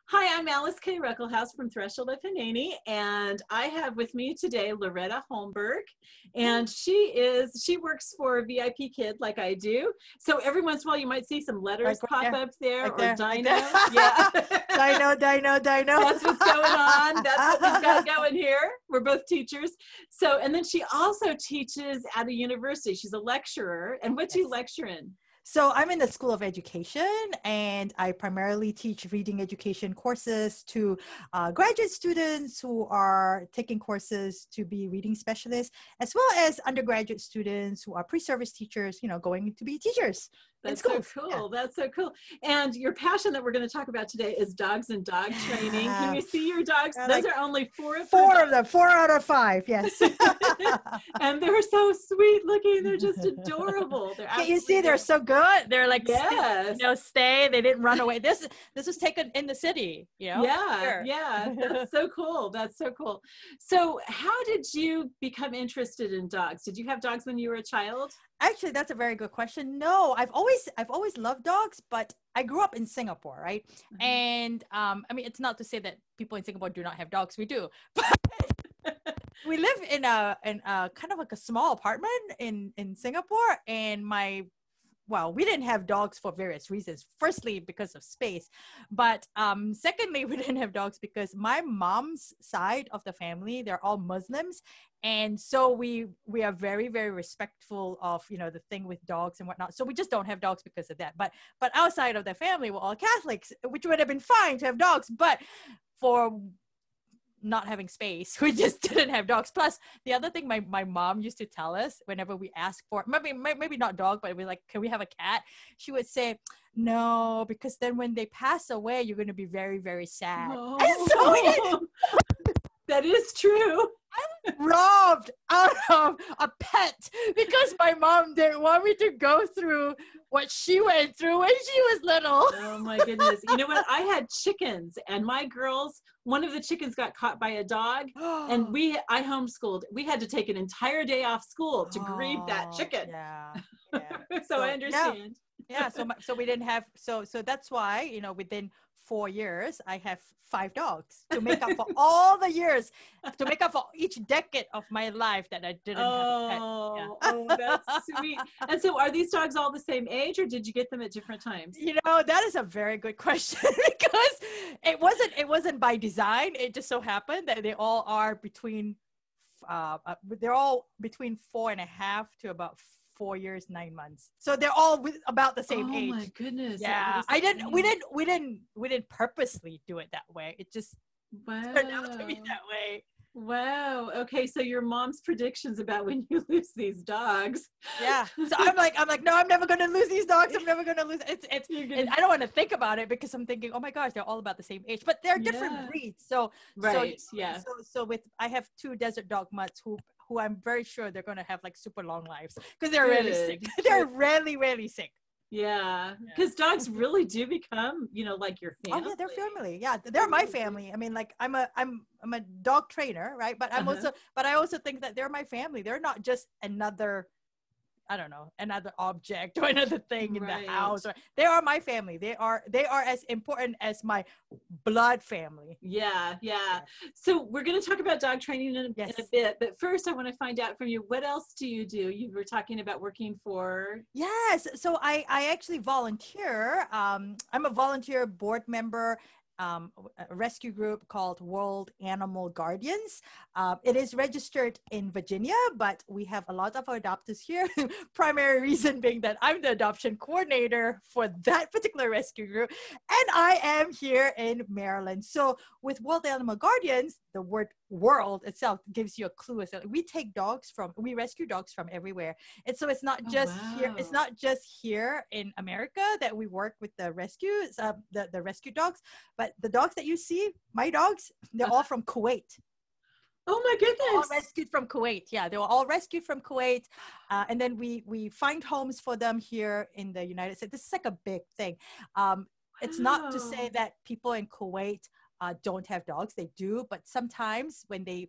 Hi, I'm Alyce-Kay Ruckelshaus from Threshold of Hanani, and I have with me today Loretta Holmberg, and she works for VIP Kid like I do. So every once in a while you might see some letters pop up there, or Dino. Yeah. Dino. That's what's going on. That's what we've got going here. We're both teachers. So, and then she also teaches at a university. She's a lecturer. And what do you lecture in? So I'm in the School of Education, and I primarily teach reading education courses to graduate students who are taking courses to be reading specialists, as well as undergraduate students who are pre-service teachers, going to be teachers. That's so cool. Yeah. That's so cool. And your passion that we're going to talk about today is dogs and dog training. Can you see your dogs? Those are only four of them. 4 out of 5. Yes. And they're so sweet looking. They're just adorable. Can you see they're so good? They're like, yes. Stay. They didn't run away. This was taken in the city. Yeah. Sure. Yeah. That's so cool. That's so cool. So how did you become interested in dogs? Did you have dogs when you were a child? Actually, that's a very good question. No, I've always loved dogs, but I grew up in Singapore, right? Mm-hmm. And I mean, it's not to say that people in Singapore do not have dogs. We do, but we live in a kind of like a small apartment in Singapore, and we didn't have dogs for various reasons. Firstly, because of space, but secondly, we didn't have dogs because my mom's side of the family, they're all Muslims. And so we are very, very respectful of, the thing with dogs and whatnot. So we just don't have dogs because of that. But outside of the family, we're all Catholics, which would have been fine to have dogs. But for not having space, we just didn't have dogs. Plus, the other thing my mom used to tell us whenever we asked for, maybe not dog, but we're like, can we have a cat? She would say, no, because then when they pass away, you're going to be very, very sad. Oh. And so that is true. I'm robbed out of a pet because my mom didn't want me to go through what she went through when she was little. Oh my goodness. You know what? I had chickens, and my girls, one of the chickens got caught by a dog, and I homeschooled. We had to take an entire day off school to grieve that chicken. Yeah. So I understand. Yeah. So we didn't have, so that's why, within 4 years, I have 5 dogs to make up for all the years, to make up for each decade of my life that I didn't have a pet. Yeah. Oh, that's sweet. And so are these dogs all the same age, or did you get them at different times? That is a very good question because it wasn't by design. It just so happened that they all are between 4.5 to about 4 years, 9 months. So they're all about the same age. Oh my goodness. Yeah. We didn't purposely do it that way. It just turned out to be that way. Wow. Okay. So your mom's predictions about when you lose these dogs. Yeah. So I'm like, no, I'm never going to lose these dogs. I'm never going to lose. I don't want to think about it because I'm thinking, oh my gosh, they're all about the same age, but they're different breeds. So, right. So I have 2 desert dog mutts who I'm very sure they're going to have like super long lives because they're really sick. They're really, really sick. Yeah. Because dogs really do become, like your family. Oh yeah, they're family. Yeah. They're my family. I mean, like I'm a dog trainer, right? But I also think that they're my family. They're not just another object or another thing in the house. They are my family. They are as important as my blood family. Yeah. So we're going to talk about dog training in a bit, but first I want to find out from you, what else do? You were talking about working for. Yes. So I actually volunteer. I'm a volunteer board member, a rescue group called World Animal Guardians. It is registered in Virginia, but we have a lot of adopters here. Primary reason being that I'm the adoption coordinator for that particular rescue group, and I am here in Maryland. So with World Animal Guardians, the word world itself gives you a clue. So we rescue dogs from everywhere. And so it's not just here. It's not just here in America that we work with the rescues, the rescue dogs, but the dogs that you see, my dogs, they're all from Kuwait. Oh my goodness. All rescued from Kuwait. Yeah, they were all rescued from Kuwait. And then we find homes for them here in the United States. This is like a big thing. It's not to say that people in Kuwait don't have dogs. They do, but sometimes when they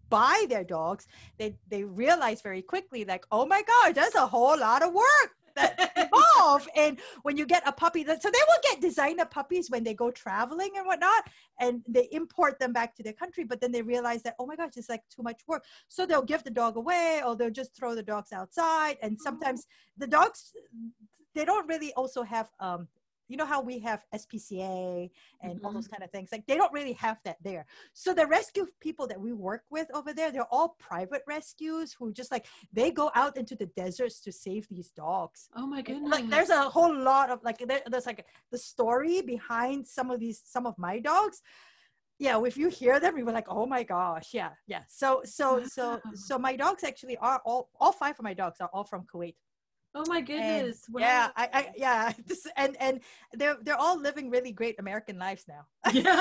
buy their dogs, they realize very quickly, like, oh my God, there's a whole lot of work that involve in when you get a puppy. So they will get designer puppies when they go traveling and whatnot, and they import them back to their country, but then they realize that, oh my gosh, it's like too much work. So they'll give the dog away, or they'll just throw the dogs outside. And sometimes the dogs, they don't really also have, you know how we have SPCA and all those kind of things, like they don't really have that there. So the rescue people that we work with over there, they're all private rescues who just like, they go out into the deserts to save these dogs. Oh my goodness. Like there's a whole lot of like, there's like the story behind some of my dogs. Yeah, if you hear them, you were like, oh my gosh, yeah. So my dogs actually are all 5 of my dogs are all from Kuwait. Oh my goodness! And, yeah, and they're all living really great American lives now. Yeah,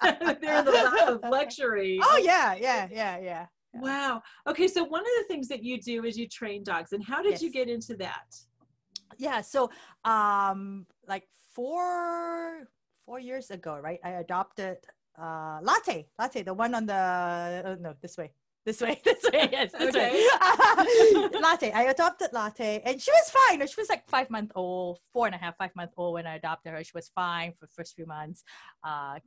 they're in the lap of luxury. Oh yeah. Wow. Okay, so one of the things that you do is you train dogs, and how did you get into that? Yeah, so like 4 years ago, right? I adopted Latte, the one on the no, this way. Yes, this Okay. way. Latte. I adopted Latte, and she was fine. She was like 5 months old, 4.5, 5 months old when I adopted her. She was fine for the first few months.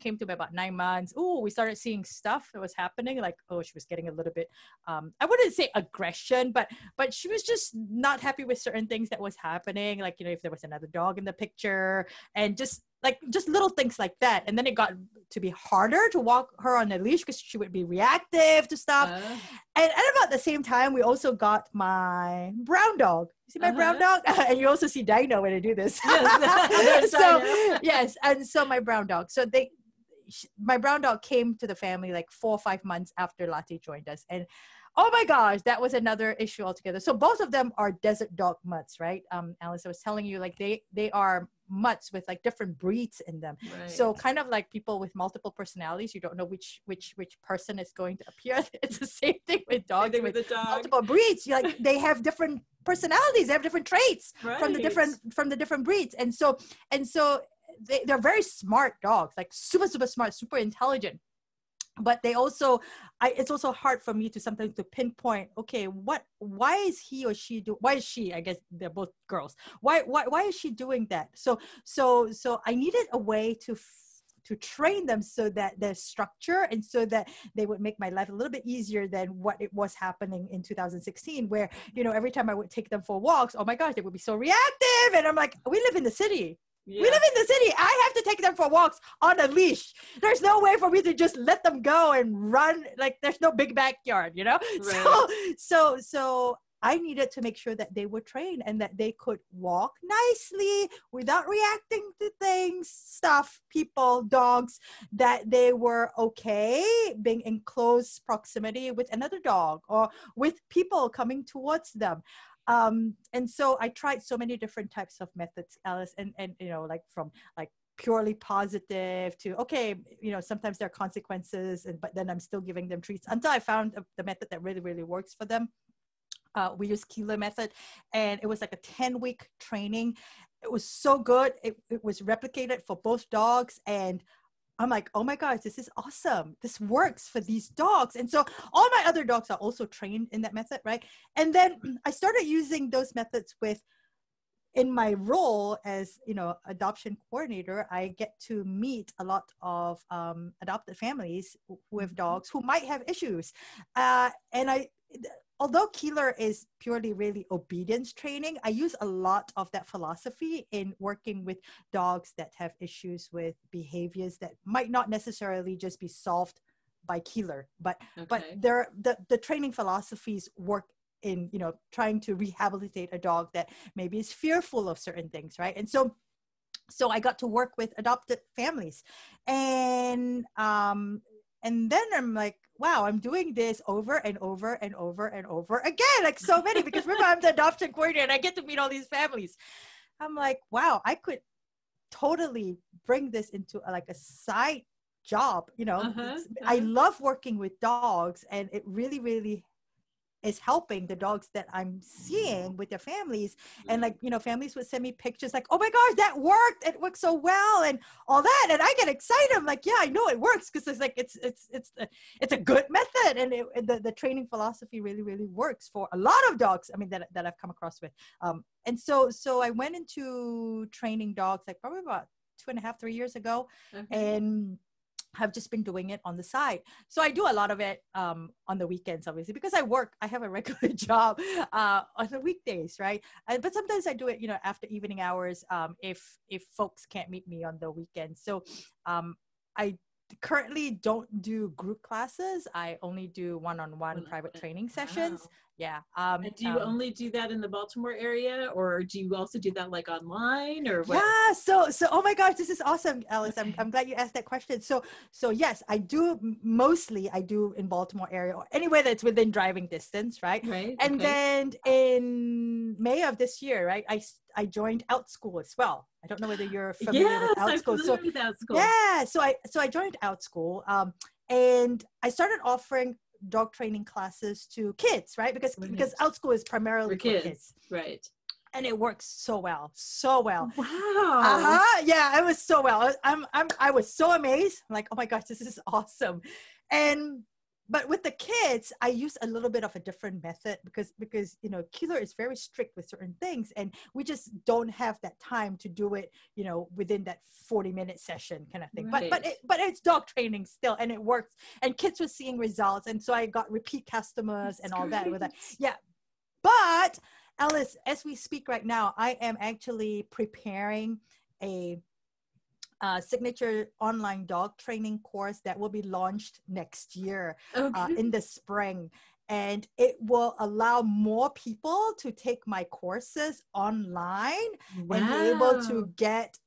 Came to me about 9 months. Oh, we started seeing stuff that was happening. Like, oh, she was getting a little bit, I wouldn't say aggression, but she was just not happy with certain things that was happening. Like, you know, if there was another dog in the picture, and just little things like that. And then it got to be harder to walk her on a leash because she would be reactive to stuff. And at about the same time, we also got my brown dog. You see my brown dog? And you also see Dino when I do this. Yes. Yes. And so my brown dog. So my brown dog came to the family like 4 or 5 months after Latte joined us. And oh my gosh, that was another issue altogether. So both of them are desert dog mutts, right? Alyce, I was telling you, like they are mutts with like different breeds in them. Right. So kind of like people with multiple personalities, you don't know which person is going to appear. It's the same thing with dogs with multiple breeds. They have different personalities, they have different traits from the different breeds. And so they're very smart dogs, like super smart, super intelligent. But they also, it's also hard for me to sometimes to pinpoint, okay, why is he or she why is she, I guess they're both girls, why is she doing that? So I needed a way to train them so that there's structure and so that they would make my life a little bit easier than what it was happening in 2016, where, you know, every time I would take them for walks, oh my gosh, they would be so reactive. And I'm like, we live in the city. Yeah. We live in the city. I have to take them for walks on a leash. There's no way for me to just let them go and run. Like there's no big backyard, you know? Right. So I needed to make sure that they were trained and that they could walk nicely without reacting to things, stuff, people, dogs, that they were okay being in close proximity with another dog or with people coming towards them. And so I tried so many different types of methods, Alyce, and you know, like from like purely positive to, okay, you know, sometimes there are consequences, but then I'm still giving them treats until I found the method that really, really works for them. We use Keeler method, and it was like a 10-week training. It was so good. It was replicated for both dogs, and I'm like, oh my gosh, this is awesome. This works for these dogs. And so all my other dogs are also trained in that method, right? And then I started using those methods in my role as, you know, adoption coordinator. I get to meet a lot of adopted families who have dogs who might have issues. Although Keeler is purely really obedience training, I use a lot of that philosophy in working with dogs that have issues with behaviors that might not necessarily just be solved by Keeler, but the training philosophies work in, you know, trying to rehabilitate a dog that maybe is fearful of certain things, right? And so I got to work with adopted families, and then I'm like, wow, I'm doing this over and over and over and over again, like so many, because remember, I'm the adoption coordinator and I get to meet all these families. I'm like, wow, I could totally bring this into like a side job, you know. I love working with dogs, and it really, really is helping the dogs that I'm seeing with their families. And like, you know, families would send me pictures like, oh my gosh, that worked. It worked so well and all that. And I get excited. I'm like, yeah, I know it works, because it's like, it's a good method. And the training philosophy really, really works for a lot of dogs. I mean, that I've come across with. And so I went into training dogs like probably about 2.5, 3 years ago. And have just been doing it on the side. So I do a lot of it on the weekends, obviously, because I have a regular job on the weekdays, right? But sometimes I do it, you know, after evening hours, if folks can't meet me on the weekends. So I currently don't do group classes. I only do one-on-one private training sessions. Wow. Yeah. And do you only do that in the Baltimore area, or do you also do that like online, or what? Yeah. So, oh my gosh, this is awesome, Alyce. I'm glad you asked that question. So yes, I do mostly in Baltimore area or anywhere that's within driving distance, right? Right. And then in May of this year, right, I joined Outschool as well. I don't know whether you're familiar with Outschool. I'm familiar with Outschool. Yeah. So I joined Outschool, and I started offering dog training classes to kids, right? Because Outschool is primarily for kids. Right. And it works so well. Wow. Yeah, it was so well. I was so amazed. I'm like, oh my gosh, this is awesome. But with the kids, I use a little bit of a different method because you know, Keeler is very strict with certain things, and we just don't have that time to do it, you know, within that 40-minute session kind of thing. Right. But it's dog training still, and it works. And kids were seeing results, and so I got repeat customers and all that with that. Yeah, but Alyce, as we speak right now, I am actually preparing a signature online dog training course that will be launched next year in the spring. And it will allow more people to take my courses online and be able to get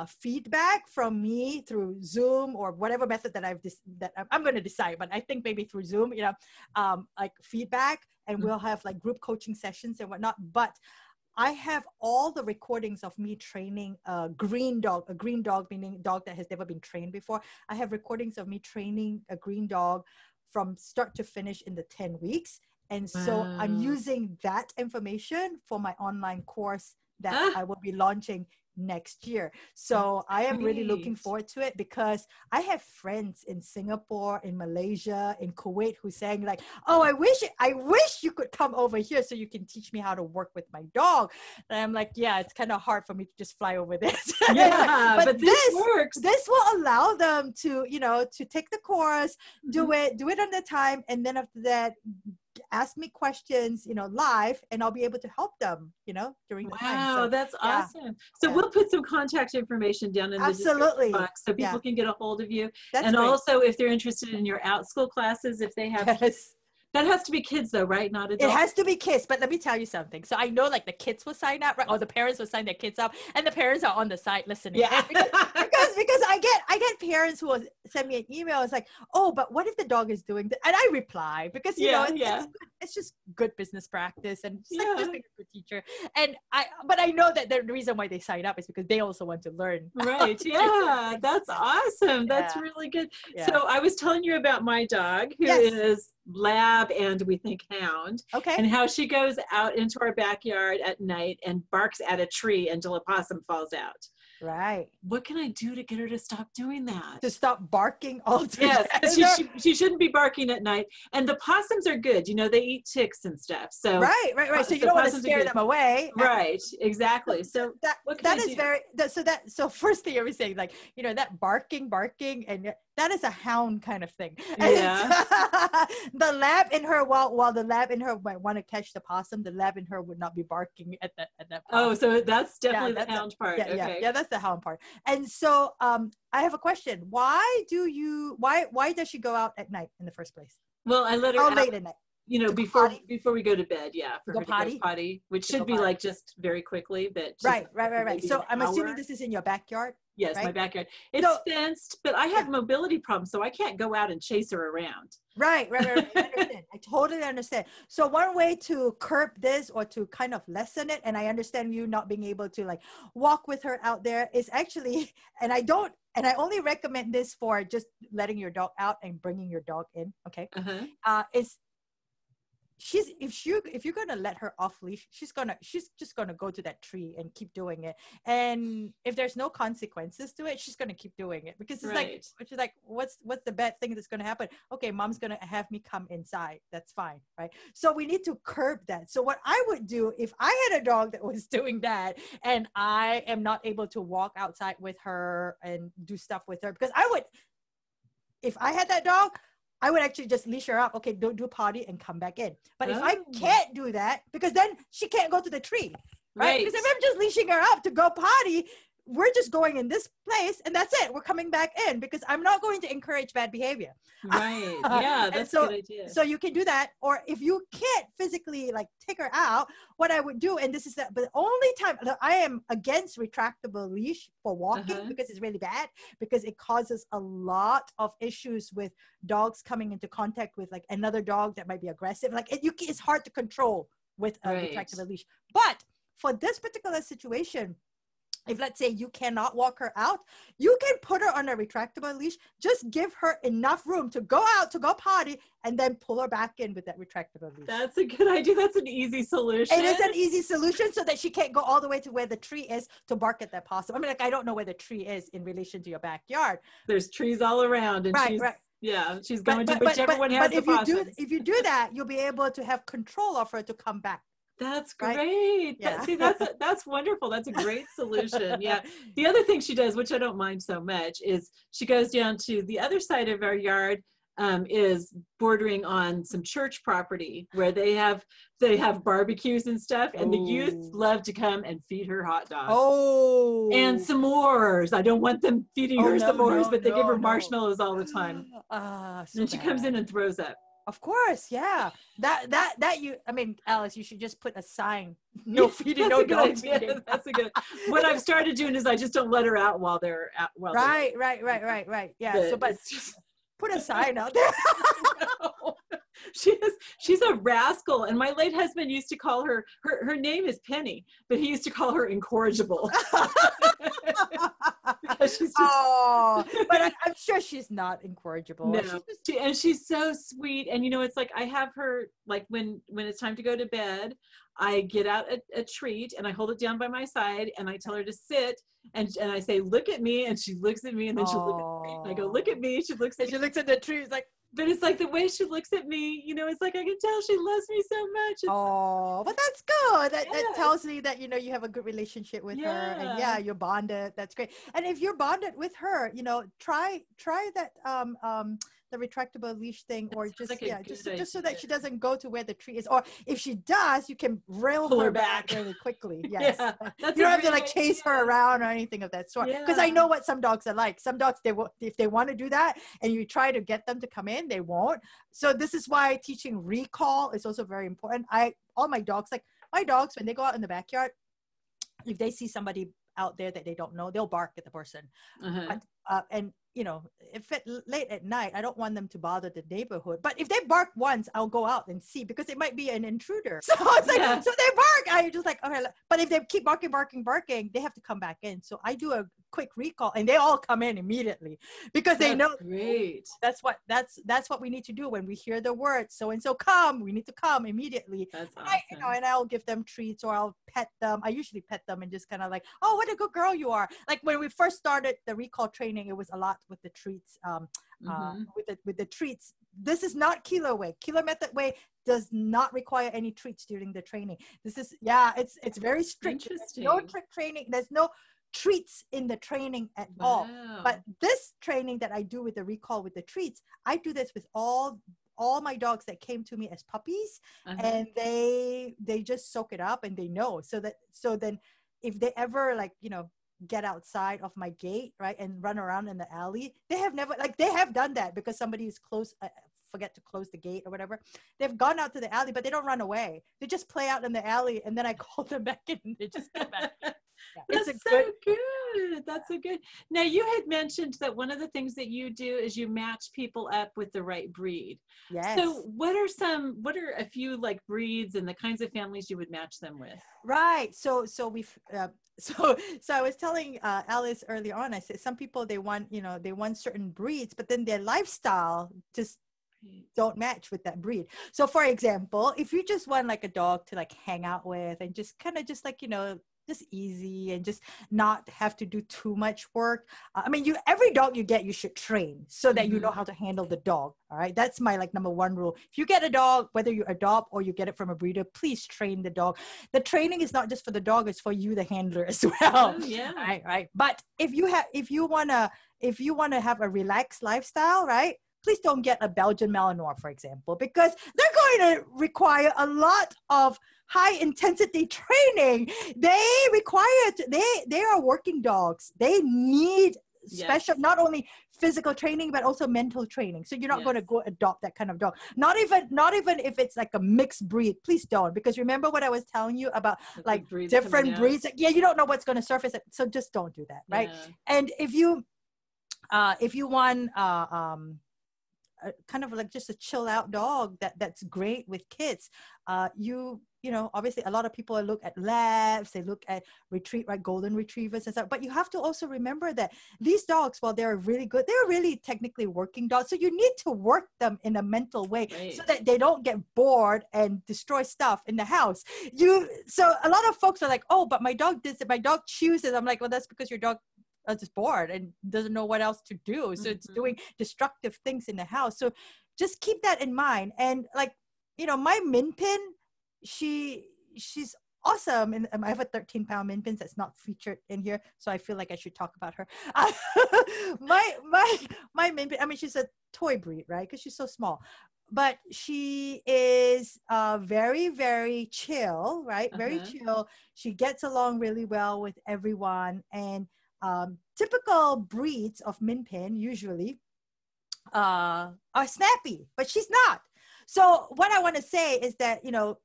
feedback from me through Zoom or whatever method that I'm going to decide, but I think maybe through Zoom, you know, like feedback, and we'll have like group coaching sessions and whatnot. But I have all the recordings of me training a green dog meaning dog that has never been trained before. I have recordings of me training a green dog from start to finish in the 10 weeks. And so I'm using that information for my online course that I will be launching next year. So I am really looking forward to it, because I have friends in Singapore, in Malaysia, in Kuwait who saying like, oh, I wish you could come over here so you can teach me how to work with my dog. And I'm like, yeah, it's kind of hard for me to just fly over there. Yeah, but this works. This will allow them to, you know, to take the course, do it on the time, and then after that, ask me questions, you know, live, and I'll be able to help them, you know, during the time. Wow, that's awesome. So we'll put some contact information down in the description box so people can get a hold of you. And also, if they're interested in your Outschool classes, if they have that has to be kids though, right? Not adults. It has to be kids, but let me tell you something. So I know like the kids will sign up, right? Or the parents will sign their kids up, and the parents are on the side listening. Yeah. because I get parents who will send me an email. It's like, oh, but what if the dog is doing that? And I reply because you know it's just good business practice, and just being a good teacher. And I know that the reason why they sign up is because they also want to learn. Right. Yeah. That's awesome. That's really good. Yeah. So I was telling you about my dog who is lab and we think hound. Okay. And how she goes out into our backyard at night and barks at a tree until a possum falls out. Right. What can I do to get her to stop doing that? To stop barking all day. Yes, she shouldn't be barking at night. And the possums are good. You know, they eat ticks and stuff. So right. So you don't want to scare them away. Right. Exactly. So so first thing I was saying, like, you know, that barking, and that is a hound kind of thing. Yeah. The lab in her, while the lab in her might want to catch the possum, the lab in her would not be barking at that possum. Oh, so that's definitely the hound part. Yeah, that's the hound part. And so I have a question. Why does she go out at night in the first place? Well, I let her out late at night. You know, before we go to bed, for her to go potty, which should be like just very quickly, but right. So I'm assuming this is in your backyard. Yes, my backyard. It's fenced, but I have mobility problems, so I can't go out and chase her around. Right. I understand. I totally understand. So one way to curb this or to kind of lessen it, and I understand you not being able to like walk with her out there, is actually, and I only recommend this for just letting your dog out and bringing your dog in. Okay. Is if you're gonna let her off leash, she's just gonna go to that tree and keep doing it. And if there's no consequences to it, she's gonna keep doing it, because it's like, she's like, what's the bad thing that's gonna happen? Okay, mom's gonna have me come inside. That's fine, right? So we need to curb that. So what I would do if I had a dog that was doing that, and I am not able to walk outside with her and do stuff with her, because if I had that dog, I would actually just leash her up. Okay, don't do potty and come back in. But if I can't do that, because then she can't go to the tree, right? Because if I'm just leashing her up to go potty, we're just going in this place and that's it. We're coming back in, because I'm not going to encourage bad behavior. Right. Yeah, that's a good idea. So you can do that. Or if you can't physically like take her out, what I would do, and this is the only time I am against retractable leash for walking, because it's really bad, because it causes a lot of issues with dogs coming into contact with like another dog that might be aggressive. Like it's hard to control with a retractable leash. But for this particular situation, if let's say you cannot walk her out, you can put her on a retractable leash. Just give her enough room to go out, to go potty, and then pull her back in with that retractable leash. That's a good idea. That's an easy solution. It is an easy solution, so that she can't go all the way to where the tree is to bark at that possum. I mean, like, I don't know where the tree is in relation to your backyard. There's trees all around, and yeah, she's going to whichever one has the possums. If you do that, you'll be able to have control of her to come back. That's great. Right? Yeah. See, that's wonderful. That's a great solution. Yeah. The other thing she does, which I don't mind so much, is she goes down to the other side of our yard, is bordering on some church property where they have barbecues and stuff, and the youth love to come and feed her hot dogs. And s'mores. I don't want them feeding her s'mores, but they give her marshmallows all the time. And she comes in and throws up. Of course, yeah. I mean, Alice, you should just put a sign. No feeding, no dog feeding. That's a good. What I've started doing is I just don't let her out while they're out. Right. Yeah. But put a sign out there. No. She's a rascal, and my late husband used to call her name is Penny, but he used to call her incorrigible. Because she's just but I'm sure she's not incorrigible. No, and she's so sweet. And it's like I have her, like when it's time to go to bed, I get out a treat and I hold it down by my side and I tell her to sit, and I say, look at me, and she looks at me, and then she'll look at me, and I go, look at me, she looks at me. She looks at the tree. It's like, but it's like the way she looks at me, it's like I can tell she loves me so much. But that's good. That tells me that, you have a good relationship with her, and you're bonded. That's great. And if you're bonded with her, try that, the retractable leash thing, or just so that she doesn't go to where the tree is. Or if she does, you can pull her back really quickly. Yes. Yeah, you don't have to like chase her around or anything of that sort. Because I know what some dogs are like. Some dogs, if they want to do that and you try to get them to come in, they won't. So this is why teaching recall is also very important. All my dogs, when they go out in the backyard, if they see somebody out there that they don't know, they'll bark at the person. And if it's late at night, I don't want them to bother the neighborhood. But if they bark once, I'll go out and see, because it might be an intruder. So it's like, so they bark. I just like, okay. But if they keep barking, they have to come back in. So I do a quick recall, and they all come in immediately, because they know. Great. That's what we need to do when we hear the word so and so come. We need to come immediately. That's awesome. And I'll give them treats, or I'll pet them. I usually pet them and just kind of like, oh, what a good girl you are. Like when we first started the recall training, it was a lot with the treats. With the treats. This is not Kilo way. Kilo method way does not require any treats during the training. This is it's very strict. Interesting. No trick training. There's no treats in the training at all. But this training that I do with the recall with the treats, I do this with all my dogs that came to me as puppies, and they just soak it up and they know. So then if they ever get outside of my gate, right, and run around in the alley, they have done that because somebody is forget to close the gate or whatever. They've gone out to the alley, but they don't run away. They just play out in the alley, and then I call them back in and they just come back. That's so good. That's so good. Now, you had mentioned that one of the things that you do is you match people up with the right breed. Yes. So what are a few breeds and the kinds of families you would match them with? Right. So I was telling Alice early on, I said, some people, they want certain breeds, but then their lifestyle just don't match with that breed. So for example, if you just want like a dog to like hang out with and just kind of just like, you know, just easy and just not have to do too much work. I mean, every dog you get, you should train so that you know how to handle the dog. All right. That's my like number one rule. If you get a dog, whether you adopt or you get it from a breeder, please train the dog. The training is not just for the dog, it's for you, the handler, as well. Oh, yeah. Right. But if you want to have a relaxed lifestyle, right? Please don't get a Belgian Malinois, for example, because they're going to require a lot of high intensity training. They are working dogs. They need special, not only physical training, but also mental training. So you're not going to go adopt that kind of dog. Not even if it's like a mixed breed. Please don't, because remember what I was telling you about like different breeds. Yeah, you don't know what's going to surface. So just don't do that, right? Yeah. And if you want kind of like just a chill out dog that's great with kids, you know, obviously a lot of people look at labs, they look at golden retrievers and stuff, but you have to also remember that these dogs, while they're really good, they're really technically working dogs. So you need to work them in a mental way so that they don't get bored and destroy stuff in the house. So a lot of folks are like, oh, but my dog this, my dog chews it. I'm like, well, that's because your dog is just bored and doesn't know what else to do. So it's doing destructive things in the house. So just keep that in mind. And like, you know, my Min Pin, she's awesome. And I have a 13-pound Min Pin that's not featured in here, so I feel like I should talk about her. my Min Pin, I mean, she's a toy breed, right? Because she's so small. But she is very, very chill, right? Very chill. She gets along really well with everyone. And typical breeds of Min Pin usually are snappy, but she's not. So what I want to say is that, you know,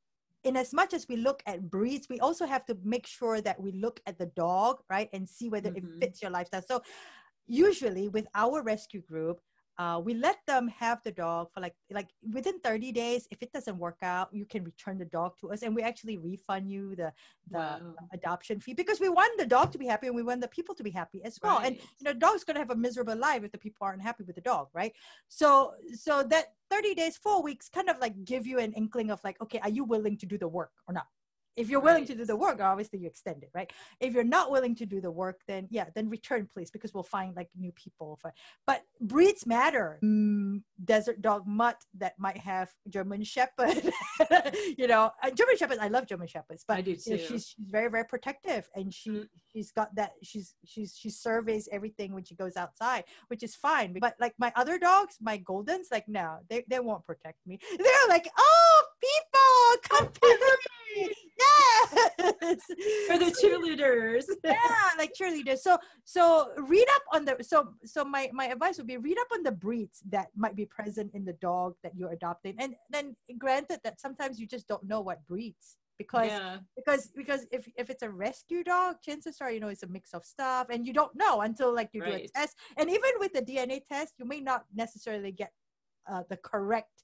in as much as we look at breeds, we also have to make sure that we look at the dog, right? And see whether it fits your lifestyle. So usually with our rescue group, we let them have the dog for like within 30 days. If it doesn't work out, you can return the dog to us, and we actually refund you the adoption fee, because we want the dog to be happy and we want the people to be happy as well. And you know, dog's going to have a miserable life if the people aren't happy with the dog, right? So that 30 days, 4 weeks kind of like give you an inkling of like, okay, are you willing to do the work or not? If you're willing to do the work, obviously you extend it, right? If you're not willing to do the work, then return, please, because we'll find like new people. But breeds matter. Desert dog mutt that might have German Shepherd. You know, German Shepherds, I love German Shepherds, but I do too. You know, she's very, very protective, and she's got that. She surveys everything when she goes outside, which is fine. But like my other dogs, my Goldens, like no, they won't protect me. They're like, oh, people, come to me. Yes. For the cheerleaders. Yeah, like cheerleaders. So read up on the so my advice would be read up on the breeds that might be present in the dog that you're adopting. And then granted that sometimes you just don't know what breeds, because if it's a rescue dog, chances are, you know, it's a mix of stuff, and you don't know until like you do a test. And even with the DNA test, you may not necessarily get the correct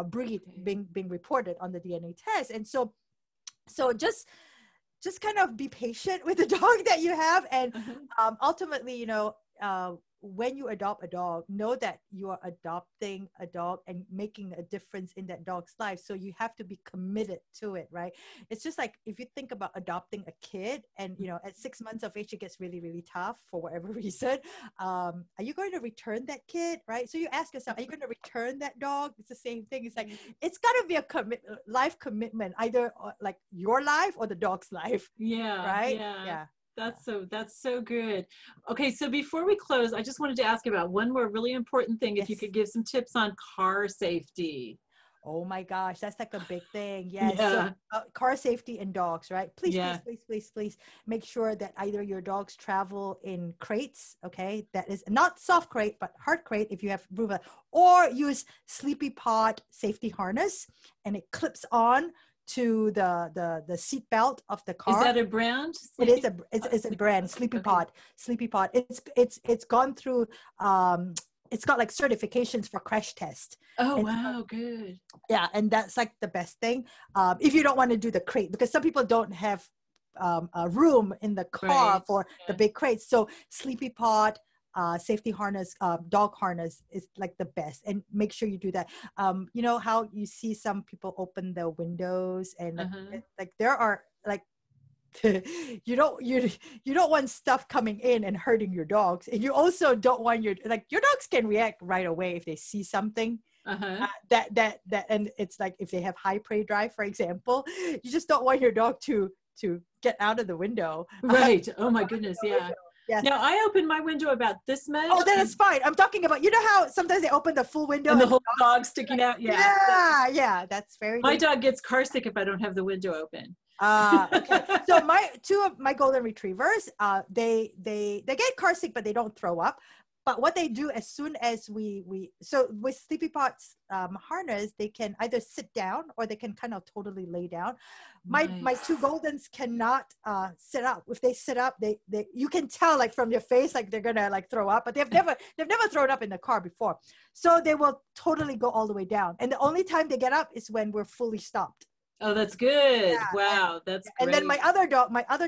breed being reported on the DNA test. And so just kind of be patient with the dog that you have. And ultimately, you know, when you adopt a dog, know that you are adopting a dog and making a difference in that dog's life. So you have to be committed to it, right? It's just like if you think about adopting a kid, and you know, at 6 months of age, it gets really, really tough for whatever reason. Are you going to return that kid, right? So you ask yourself, are you going to return that dog? It's the same thing. It's like, it's got to be a life commitment, either like your life or the dog's life. Yeah. Right? Yeah. That's so good. Okay, so before we close, I just wanted to ask about one more really important thing. If you could give some tips on car safety. Oh my gosh, that's like a big thing. Yes. Yeah. So, car safety and dogs, right? Please make sure that either your dogs travel in crates, okay? That is not soft crate, but hard crate if you have room, or use Sleepy Pod safety harness, and it clips on to the seat belt of the car. Is that a brand? It's a brand, Sleepy Pod. Sleepy Pod. It's gone through it's got like certifications for crash test. Oh, wow, good. Yeah, and that's like the best thing. If you don't want to do the crate, because some people don't have a room in the car for the big crates. So Sleepy Pod safety harness, dog harness is like the best, and make sure you do that. You know how you see some people open the windows and like there are like you don't want stuff coming in and hurting your dogs, and you also don't want your dogs can react right away if they see something. That and it's like if they have high prey drive, for example, you just don't want your dog to get out of the window. Right. Oh my goodness. Yeah. Yes. Now I open my window about this much. Oh, then it's fine. I'm talking about, you know how sometimes they open the full window and the whole dog sticking out. Yeah. Yeah. That's very. My dog gets car sick if I don't have the window open. Okay. So two of my golden retrievers, they get car sick, but they don't throw up. But what they do as soon as so with Sleepy Pot's harness, they can either sit down or they can kind of totally lay down. My two Goldens cannot sit up. If they sit up, they you can tell like from their face like they're gonna like throw up. But they've never thrown up in the car before, so they will totally go all the way down. And the only time they get up is when we're fully stopped. Oh, that's good. Yeah, wow, that's great. And then my other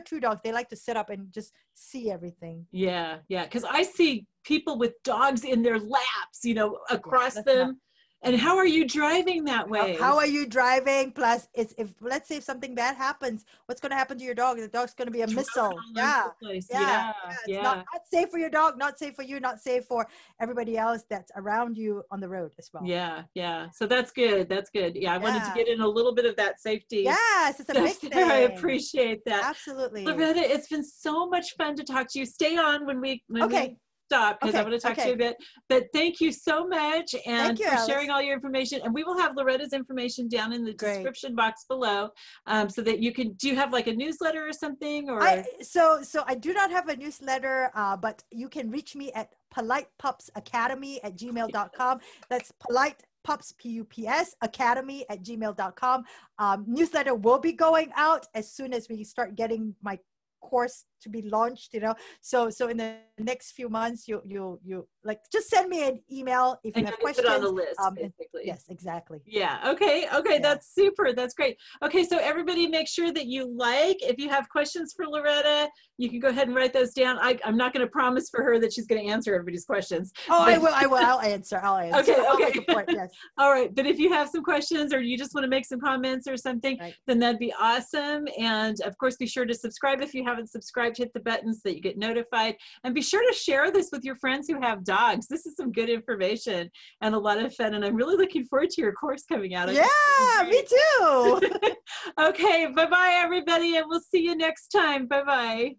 two dogs, they like to sit up and just see everything. Yeah, yeah. Because I see people with dogs in their laps, you know, across them. And how are you driving that way? How are you driving? Plus, if let's say if something bad happens, what's going to happen to your dog? The dog's going to be a missile. Yeah. It's not safe for your dog, not safe for you, not safe for everybody else that's around you on the road as well. Yeah, yeah. So that's good. That's good. Yeah, I wanted to get in a little bit of that safety. Yes, it's a big thing. I appreciate that. Absolutely. Loretta, it's been so much fun to talk to you. Stay on when we stop, because I want to talk to you a bit. But thank you so much, and for sharing all your information. And we will have Loretta's information down in the description box below, so that you can. Do you have like a newsletter or something? Or so I do not have a newsletter, but you can reach me at politepupsacademy@gmail.com. That's Polite Pups, P-U-P-S, academy@gmail.com. Newsletter will be going out as soon as we start getting my course to be launched, you know. So in the next few months, you like just send me an email if you have questions. Put on the list, basically. Yes, exactly. Yeah. Okay. Yeah. That's super. That's great. Okay. So everybody, make sure that you if you have questions for Loretta, you can go ahead and write those down. I'm not going to promise for her that she's going to answer everybody's questions. Oh, I will. I'll answer. Okay. I'll make a point, yes. All right. But if you have some questions or you just want to make some comments or something, then that'd be awesome. And of course, be sure to subscribe if you haven't subscribed. Hit the button so that you get notified, and be sure to share this with your friends who have dogs. This is some good information and a lot of fun, and I'm really looking forward to your course coming out. Yeah, me too. Okay, bye-bye everybody, and we'll see you next time. Bye-bye.